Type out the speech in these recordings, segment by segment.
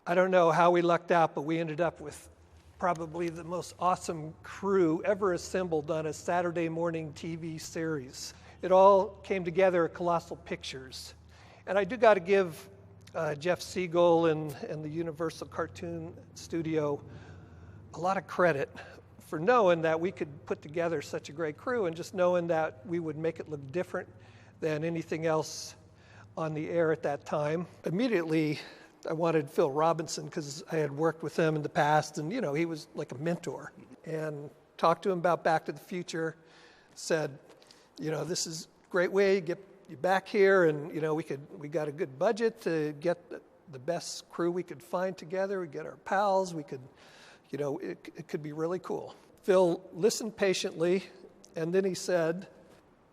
I don't know how we lucked out, but we ended up with probably the most awesome crew ever assembled on a Saturday morning TV series. It all came together at Colossal Pictures. And I do got to give Jeff Siegel and the Universal Cartoon Studio a lot of credit for knowing that we could put together such a great crew and just knowing that we would make it look different than anything else on the air at that time. Immediately, I wanted Phil Robinson because I had worked with him in the past, and he was like a mentor. And talked to him about Back to the Future, said, this is a great way to get you back here, and we got a good budget to get the best crew we could find together. We get our pals. We could, it could be really cool. Phil listened patiently, and then he said,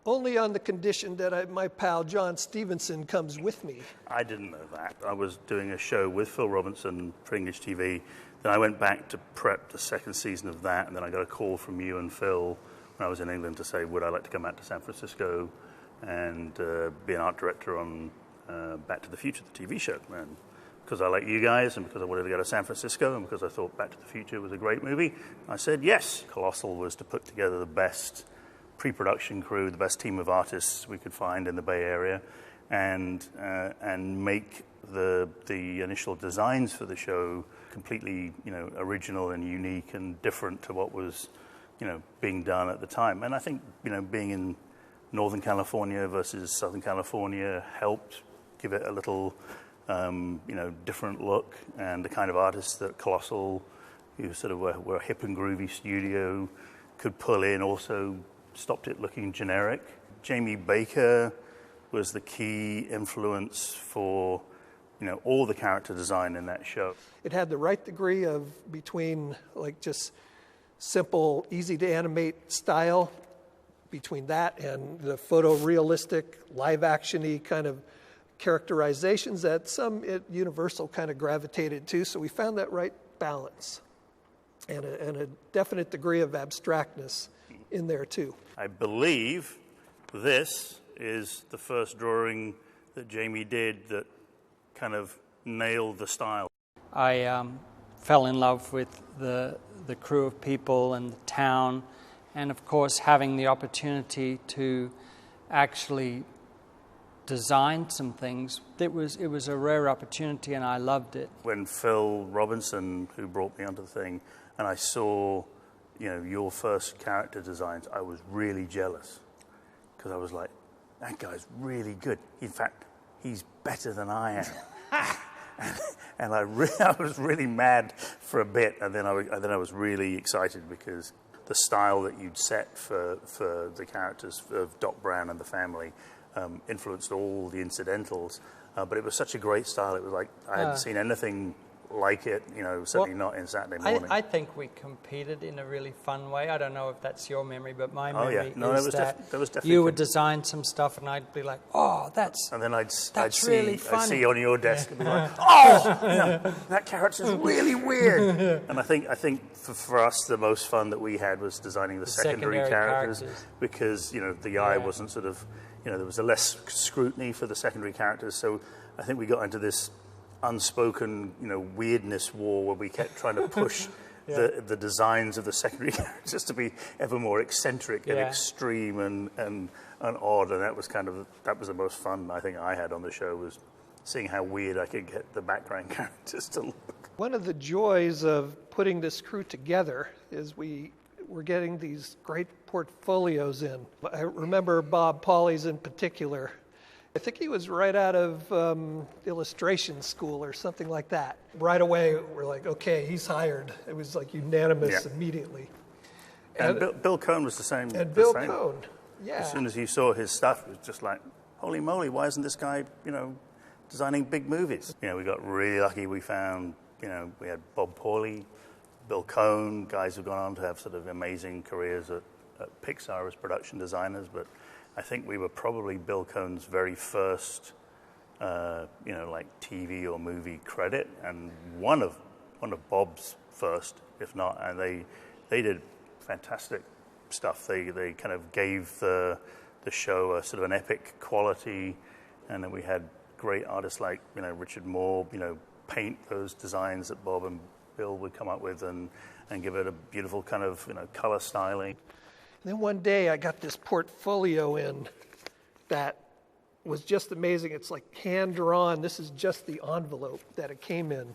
only on the condition that my pal John Stevenson comes with me. I didn't know that. I was doing a show with Phil Robinson for English TV. Then I went back to prep the second season of that, and then I got a call from you and Phil when I was in England to say, would I like to come out to San Francisco and be an art director on Back to the Future, the TV show. And because I like you guys and because I wanted to go to San Francisco and because I thought Back to the Future was a great movie, I said yes. Colossal was to put together the best pre-production crew, the best team of artists we could find in the Bay Area, and make the initial designs for the show completely, original and unique and different to what was, being done at the time. And I think, being in Northern California versus Southern California helped give it a little, different look, and the kind of artists that Colossal, who sort of were a hip and groovy studio, could pull in also stopped it looking generic. Jamie Baker was the key influence for, all the character design in that show. It had the right degree of between just simple, easy to animate style, between that and the photorealistic, live action-y kind of characterizations that some at Universal kind of gravitated to. So we found that right balance and a definite degree of abstractness in there too. I believe this is the first drawing that Jamie did that kind of nailed the style. I fell in love with the crew of people and the town, and of course having the opportunity to actually design some things. It was a rare opportunity, and I loved it. When Phil Robinson, who brought me onto the thing, and I saw your first character designs, I was really jealous because I was like, that guy's really good. In fact, he's better than I am. And I was really mad for a bit, and then I was really excited because the style that you'd set for the characters of Doc Brown and the family influenced all the incidentals. But it was such a great style. It was like I hadn't seen anything like it, certainly not in Saturday morning. I think we competed in a really fun way. I don't know if that's your memory, but my memory is that was definitely you would design some stuff and I'd be like, and then I'd really see on your desk and be like, that character's really weird. And I think for us, the most fun that we had was designing the secondary characters because, the eye wasn't sort of, there was a less scrutiny for the secondary characters. So I think we got into this unspoken, weirdness war where we kept trying to push the designs of the secondary characters to be ever more eccentric and extreme and odd, and that was the most fun I think I had on the show, was seeing how weird I could get the background characters to look. One of the joys of putting this crew together is we're getting these great portfolios in. I remember Bob Pauli's in particular. I think he was right out of illustration school or something like that. Right away, we're like, okay, he's hired. It was like unanimous immediately. And Bill Cohn was the same. And Bill Cohn, As soon as you saw his stuff, it was just like, holy moly, why isn't this guy, designing big movies? We got really lucky. We found, we had Bob Pauly, Bill Cohn, guys who've gone on to have sort of amazing careers at Pixar as production designers, but I think we were probably Bill Cohn's very first, TV or movie credit, and one of Bob's first, if not. And they did fantastic stuff. They kind of gave the show a sort of an epic quality, and then we had great artists like Richard Moore, paint those designs that Bob and Bill would come up with and give it a beautiful kind of, color styling. And then one day I got this portfolio in that was just amazing. It's like hand drawn. This is just the envelope that it came in.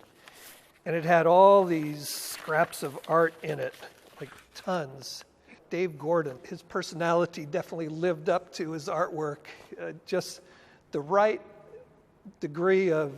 And it had all these scraps of art in it, like tons. Dave Gordon, his personality definitely lived up to his artwork. Just the right degree of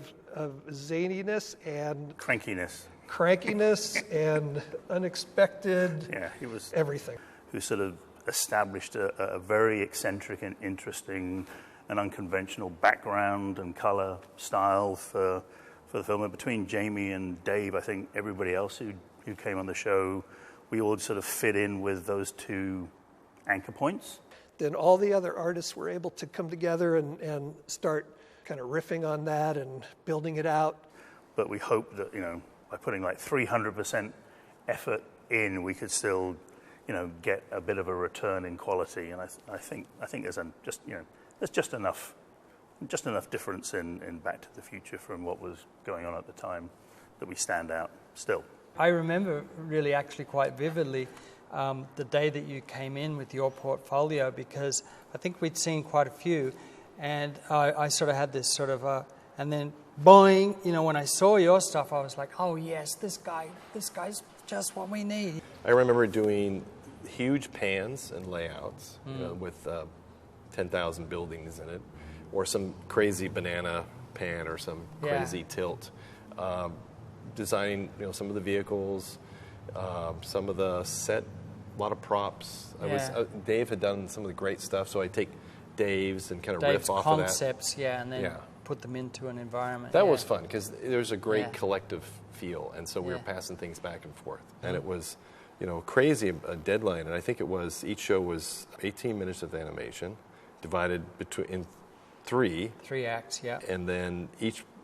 zaniness and crankiness and unexpected. Yeah, he was everything. Who sort of established a very eccentric and interesting and unconventional background and color style for the film. And between Jamie and Dave, I think everybody else who came on the show, we all sort of fit in with those two anchor points. Then all the other artists were able to come together and start kind of riffing on that and building it out. But we hope that, by putting like 300% effort in, we could still, get a bit of a return in quality. And I think there's just enough difference in Back to the Future from what was going on at the time that we stand out still. I remember really actually quite vividly the day that you came in with your portfolio, because I think we'd seen quite a few, and I sort of had this sort of and then boing, when I saw your stuff, I was like, oh yes, this guy's just what we need. I remember doing huge pans and layouts, with 10,000 buildings in it, or some crazy banana pan or some crazy tilt. Designing, some of the vehicles, some of the set, a lot of props. Dave had done some of the great stuff, so I take Dave's and kind of riff off of that. Concepts, and then put them into an environment. That was fun because there's a great collective feel, and so we were passing things back and forth, and it was, crazy a deadline. And I think it was each show was 18 minutes of animation, divided in three acts, and then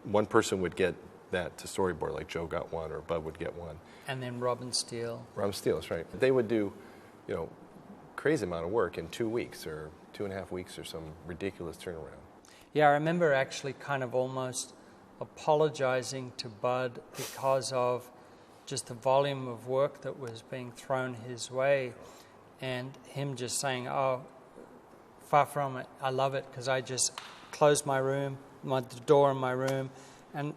one person would get that to storyboard, like Joe got one or Bud would get one. And then Robin Steele, that's right. They would do, crazy amount of work in 2 weeks or 2.5 weeks or some ridiculous turnaround. Yeah, I remember actually kind of almost apologizing to Bud because of just the volume of work that was being thrown his way, and him just saying, oh, far from it, I love it, because I just closed my room, the door in my room, and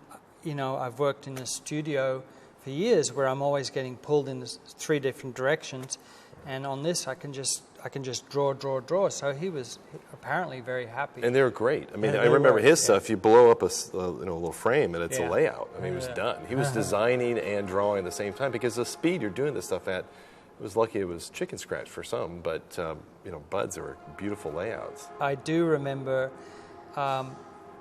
I've worked in a studio for years where I'm always getting pulled in 3 different directions, and on this I can just draw. So he was apparently very happy. And they're great. I mean, I remember his stuff. You blow up a little frame and it's a layout. I mean, it was done. He was designing and drawing at the same time, because the speed you're doing this stuff at, it was lucky it was chicken scratch for some, but Bud's are beautiful layouts. I do remember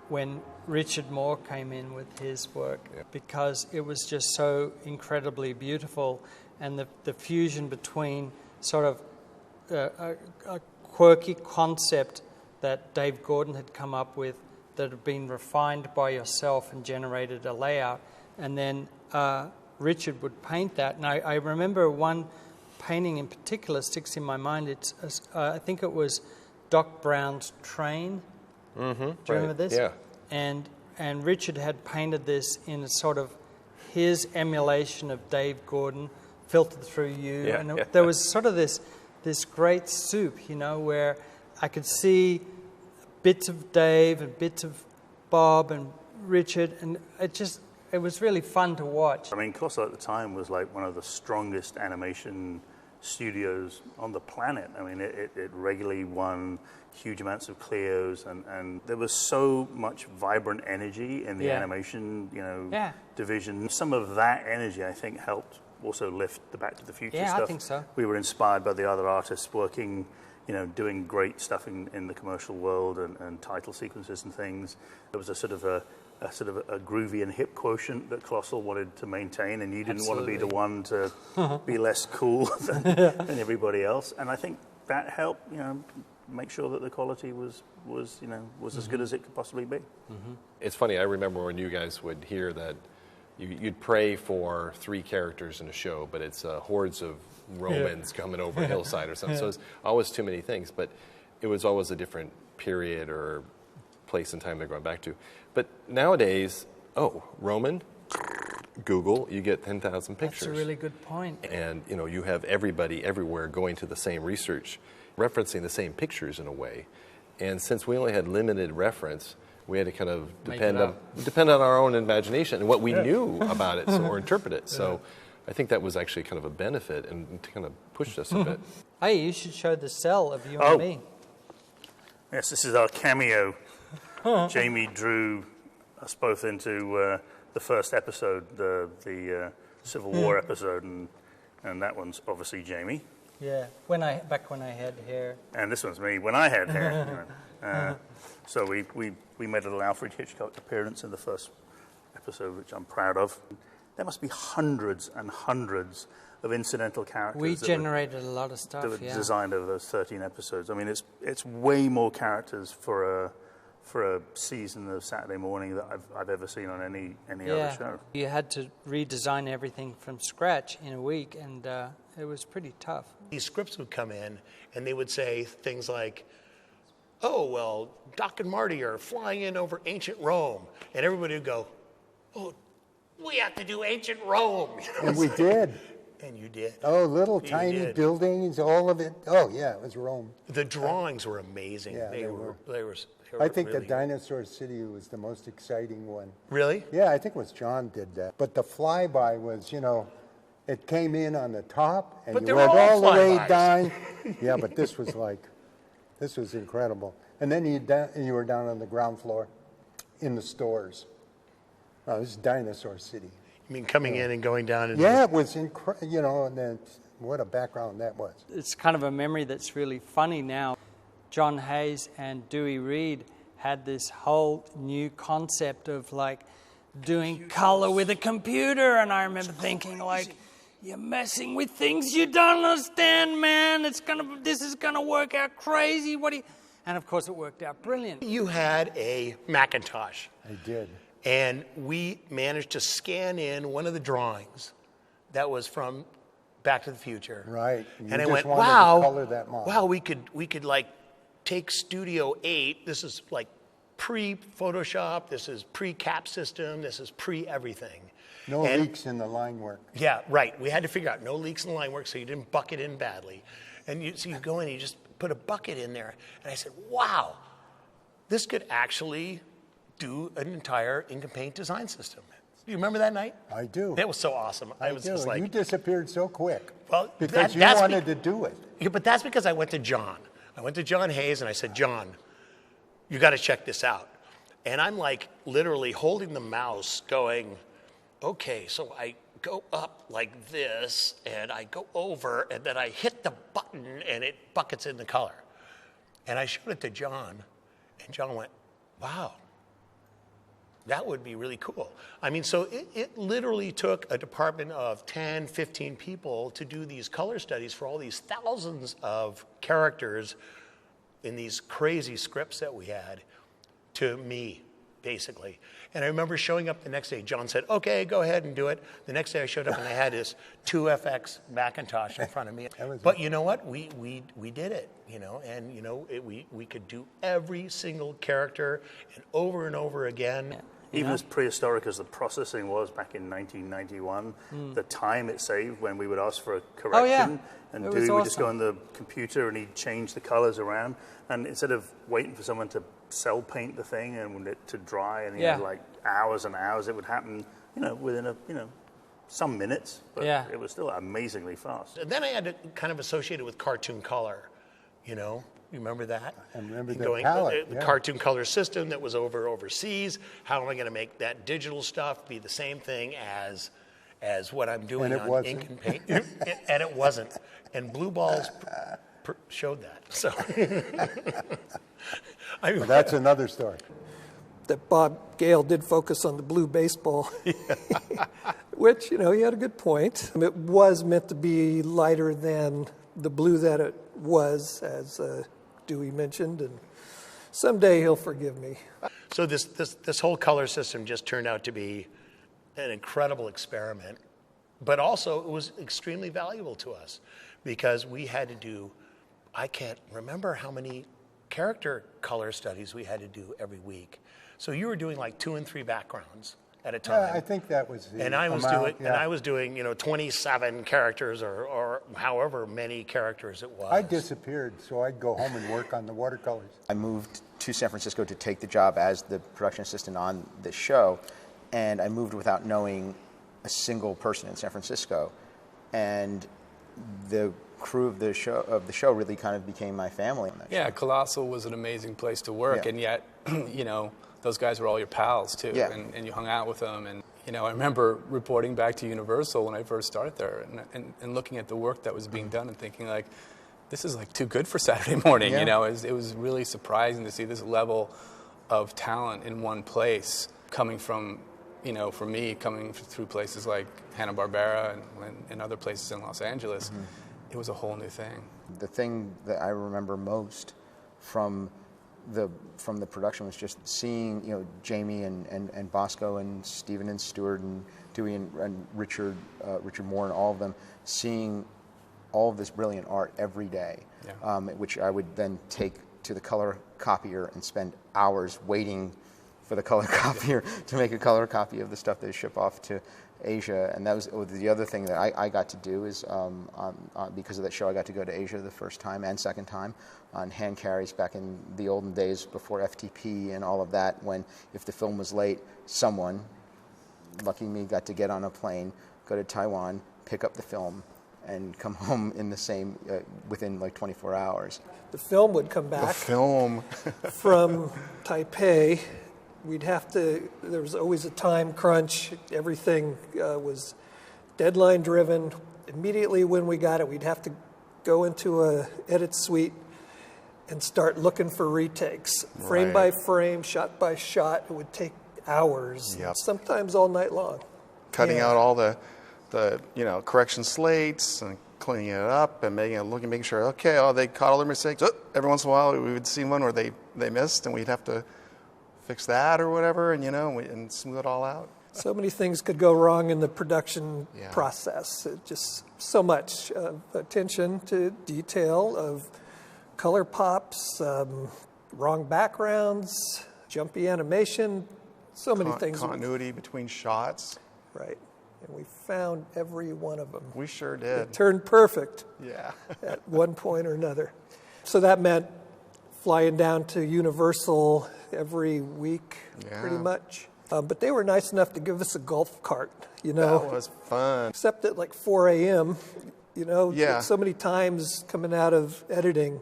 when Richard Moore came in with his work, because it was just so incredibly beautiful, and the fusion between sort of a quirky concept that Dave Gordon had come up with that had been refined by yourself and generated a layout, and then Richard would paint that. And I remember one painting in particular sticks in my mind. I think it was Doc Brown's train. Mm-hmm. Do you remember this? Yeah. And Richard had painted this in a sort of his emulation of Dave Gordon, filtered through you. Yeah, and there was sort of this great soup, where I could see bits of Dave and bits of Bob and Richard, and it was really fun to watch. I mean, Colossal at the time was like one of the strongest animation studios on the planet. I mean, it regularly won huge amounts of Clios, and there was so much vibrant energy in the animation, division. Some of that energy, I think, helped also lift the Back to the Future stuff. Yeah, I think so. We were inspired by the other artists working, doing great stuff in the commercial world and title sequences and things. There was a sort of a groovy and hip quotient that Colossal wanted to maintain, and you didn't want to be the one to be less cool than everybody else. And I think that helped, make sure that the quality was as good as it could possibly be. Mm-hmm. It's funny. I remember when you guys would hear that you'd pray for 3 characters in a show, but it's hordes of Romans coming over a hillside or something. So it's always too many things, but it was always a different period or place and time they're going back to. But nowadays, Roman, Google, you get 10,000 pictures. That's a really good point. And you have everybody everywhere going to the same research, referencing the same pictures in a way. And since we only had limited reference, we had to kind of depend on our own imagination and what we knew about it, or interpret it. So I think that was actually kind of a benefit and kind of pushed us a bit. Hey, you should show the cell of you and me. Yes, this is our cameo. Jamie drew us both into the first episode, the Civil War episode, and that one's obviously Jamie. Yeah, back when I had hair. And this one's me when I had hair. So we made a little Alfred Hitchcock appearance in the first episode, which I'm proud of. There must be hundreds and hundreds of incidental characters. We generated a lot of stuff, that were designed over those 13 episodes. I mean, it's way more characters for a season of Saturday Morning that I've ever seen on any other show. You had to redesign everything from scratch in a week, and it was pretty tough. These scripts would come in, and they would say things like, "Oh, well, Doc and Marty are flying in over ancient Rome," and everybody would go, "Oh, we have to do ancient Rome." And we did. And you did. Oh, little You tiny did. buildings, all of it. Oh, yeah, it was Rome. The drawings were amazing. Yeah, they were. I think really the Dinosaur City was the most exciting one. Really? Yeah, I think it was John did that. But the flyby was, it came in on the top and But you they went were all all the way flybys. down. Yeah, but this was incredible. And then you were down on the ground floor in the stores. Oh, this is Dinosaur City. I mean, coming in and going down. And Yeah, it was incredible. And then what a background that was. It's kind of a memory that's really funny now. John Hayes and Dewey Reed had this whole new concept of doing color with a computer, and I remember thinking you're messing with things you don't understand, man. This is gonna work out crazy. And of course it worked out brilliant. You had a Macintosh. I did. And we managed to scan in one of the drawings that was from Back to the Future. Right. And You I just went, wanted to wow, color that model. wow, we could take Studio 8. This is pre-Photoshop. This is pre-cap system. This is pre-everything. No leaks in the line work. Yeah, right. We had to figure out no leaks in the line work so you didn't bucket in badly. And so you go in and you just put a bucket in there. And I said, wow, this could actually do an entire ink and paint design system. Do you remember that night? I do. It was so awesome. I was do. just like, You disappeared so quick. Well, because you that's wanted to do it. Yeah, but that's because I went to John. I went to John Hayes and I said, John, you got to check this out. And I'm literally holding the mouse going, okay, so I go up like this and I go over and then I hit the button and it buckets in the color. And I showed it to John and John went, wow, that would be really cool. I mean, so it literally took a department of 10, 15 people to do these color studies for all these thousands of characters in these crazy scripts that we had to me, basically. And I remember showing up the next day. John said, okay, go ahead and do it. The next day I showed up and I had this 2FX Macintosh in front of me. But you know what? We did it, and we could do every single character and over again. Yeah. Even as prehistoric as the processing was back in 1991, the time it saved when we would ask for a correction, and Dewey would just go on the computer and he'd change the colors around, and instead of waiting for someone to cell paint the thing and it to dry and hours and hours, it would happen, within some minutes, but it was still amazingly fast. And then I had to kind of associate it with cartoon color, You remember that? I remember And the palette, the yeah. cartoon color system that was overseas. How am I going to make that digital stuff be the same thing as what I'm doing And it on wasn't. ink and paint? And it wasn't. And Blue Balls showed that. So Well, that's another story. That Bob Gale did focus on the blue baseball, which, he had a good point. It was meant to be lighter than the blue that it was, as Dewey mentioned, and someday he'll forgive me. So this whole color system just turned out to be an incredible experiment, but also it was extremely valuable to us because we had to do, I can't remember how many character color studies we had to do every week. So you were doing 2 and 3 backgrounds at a time. Yeah, I think that was the And I was amount, doing, 27 characters or however many characters it was. I disappeared, so I'd go home and work on the watercolors. I moved to San Francisco to take the job as the production assistant on this show, and I moved without knowing a single person in San Francisco, and the crew of the show really kind of became my family. On that Yeah, show. Colossal was an amazing place to work, Yeah. and yet, those guys were all your pals too, Yeah. and you hung out with them. And I remember reporting back to Universal when I first started there, and looking at the work that was being done and thinking like, this is like too good for Saturday morning. Yeah. It was really surprising to see this level of talent in one place coming from, for me, coming through places like Hanna-Barbera and other places in Los Angeles. Mm-hmm. It was a whole new thing. The thing that I remember most from the production was just seeing Jamie and Bosco and Steven and Stuart and Dewey and Richard Moore and all of them, seeing all of this brilliant art every day, Yeah. which I would then take to the color copier and spend hours waiting for the color copier to make a color copy of the stuff they ship off to Asia. And that was the other thing that I got to do is because of that show, I got to go to Asia the first time and second time on hand carries back in the olden days before FTP and all of that, when if the film was late, someone, lucky me, got to get on a plane, go to Taiwan, pick up the film, and come home in the same, within like 24 hours. The film would come back Film. from Taipei. There was always a time crunch. Everything was deadline driven. Immediately when we got it, we'd have to go into a edit suite and start looking for retakes. Frame by frame, shot by shot. It would take hours, Yep. sometimes all night long. Cutting Yeah. out all the correction slates and cleaning it up and making sure, okay, they caught all their mistakes. Oh, every once in a while we would see one where they missed and we'd have to fix that or whatever, and smooth it all out. So many things could go wrong in the production Yeah. process. Just so much attention to detail of color pops, wrong backgrounds, jumpy animation, so many things. Continuity between shots. Right. And we found every one of them. We sure It did. turned perfect Yeah. at one point or another. So that meant flying down to Universal every week, Yeah. pretty much. But they were nice enough to give us a golf cart, That was fun. except at like 4 a.m., Yeah. so many times coming out of editing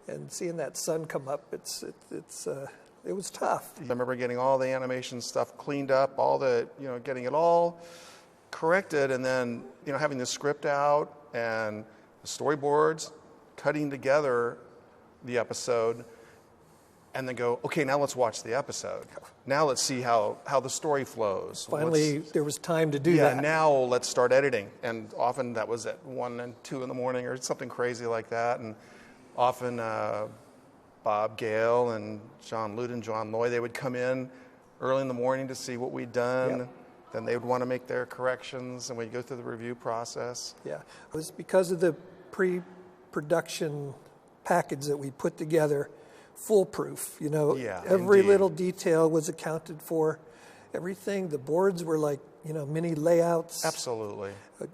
and seeing that sun come up, it was tough. I remember getting all the animation stuff cleaned up, getting it all corrected, and then, having the script out and the storyboards, cutting together the episode, and then go, okay, now let's watch the episode. Now let's see how the story flows. Finally, there was time to do Yeah, that. now let's start editing. And often that was at 1 and 2 in the morning or something crazy like that. And often Bob Gale and John Luden, John Loy, they would come in early in the morning to see what we'd done. Yep. Then they would want to make their corrections, and we'd go through the review process. Yeah, it was because of the pre-production package that we put together, foolproof. Yeah, every indeed. little detail was accounted for. Everything, the boards were like mini layouts. Absolutely.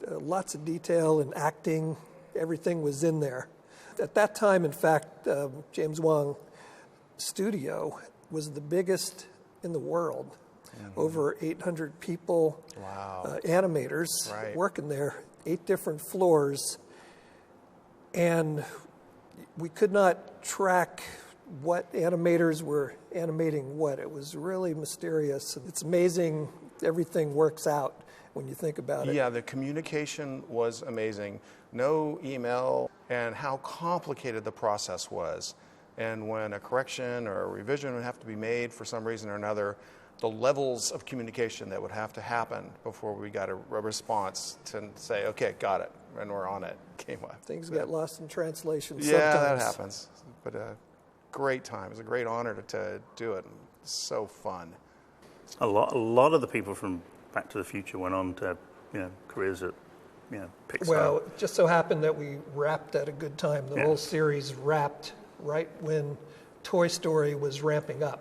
Lots of detail and acting. Everything was in there. At that time, in fact, James Wong Studio was the biggest in the world. Over 800 people, Wow. animators Right. working there, 8 different floors. And we could not track what animators were animating what. It was really mysterious. It's amazing everything works out when you think about it. Yeah, the communication was amazing. No email, and how complicated the process was. And when a correction or a revision would have to be made for some reason or another, the levels of communication that would have to happen before we got a response to say, okay, got it, and we're on it, came up. Things get lost in translation Yeah, that sometimes. happens. But a great time. It was a great honor to do it. It's so fun. A lot of the people from Back to the Future went on to careers at Pixar. Well, it just so happened that we wrapped at a good time. The Yeah. whole series wrapped right when Toy Story was ramping up.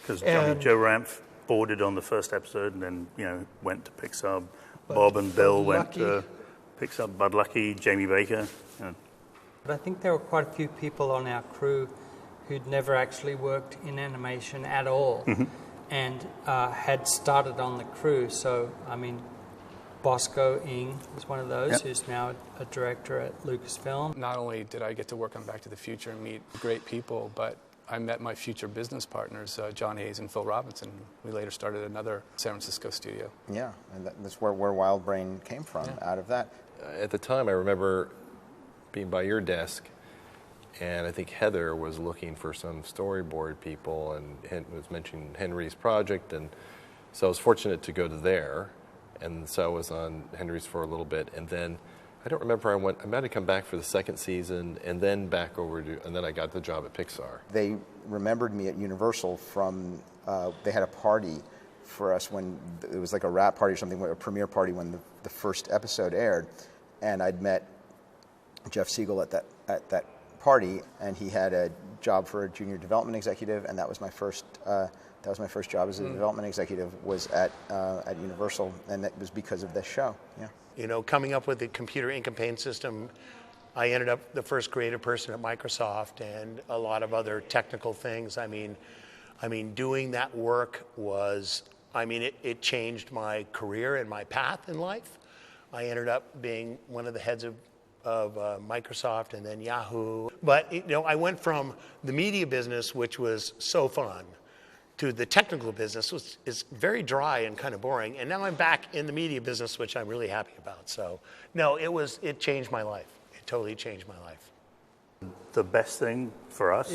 Because and- Joe Ranft boarded on the first episode, and then went to Pixar. Bob and Bill went to Pixar. Bud Lucky, Jamie Baker. But I think there were quite a few people on our crew who'd never actually worked in animation at all, and had started on the crew. So, I mean, Bosco Ing was one of those, who's now a director at Lucasfilm. Not only did I get to work on Back to the Future and meet great people, but I met my future business partners, John Hayes and Phil Robinson. We later started another San Francisco studio. Yeah, and that's where Wild Brain came from, out of that. At the time, I remember being by your desk, and I think Heather was looking for some storyboard people and was mentioning Henry's project, and so I was fortunate to go to there, and so I was on Henry's for a little bit, and then I don't remember, I might have come back for the second season and then back over to, and then I got the job at Pixar. They remembered me at Universal from, they had a party for us when, it was like a wrap party or something, a premiere party when the first episode aired, and I'd met Jeff Siegel at that party, and he had a job for a junior development executive, and that was my first job as a development executive, was at Universal, and that was because of this show. Yeah. Coming up with the computer ink and paint system, I ended up the first creative person at Microsoft, and a lot of other technical things. I mean, doing that work was, it changed my career and my path in life. I ended up being one of the heads of Microsoft and then Yahoo. But I went from the media business, which was so fun, to the technical business, which is very dry and kind of boring. And now I'm back in the media business, which I'm really happy about. So, no, it changed my life. It totally changed my life. The best thing for us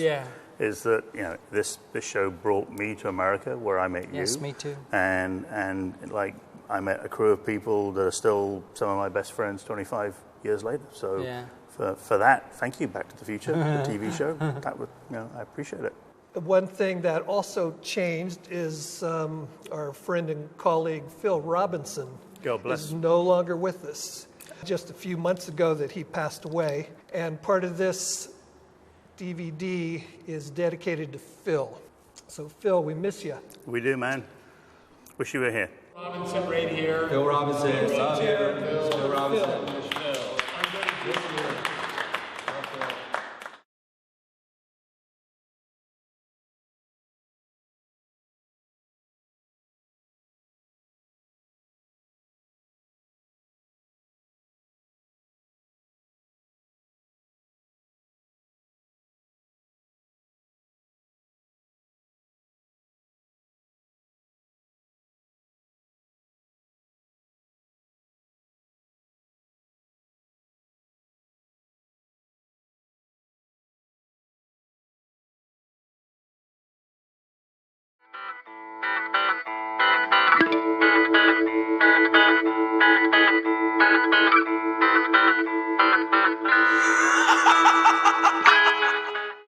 is that this show brought me to America, where I met you. Yes, me too. And like I met a crew of people that are still some of my best friends 25 years later. So for that, thank you, Back to the Future, the TV show. That would, I appreciate it. One thing that also changed is our friend and colleague Phil Robinson is no longer with us. Just a few months ago that he passed away, and part of this DVD is dedicated to Phil. So Phil, we miss you. We do, man. Wish you were here. Robinson right here. Phil Robinson. Phil Robinson. Thank you.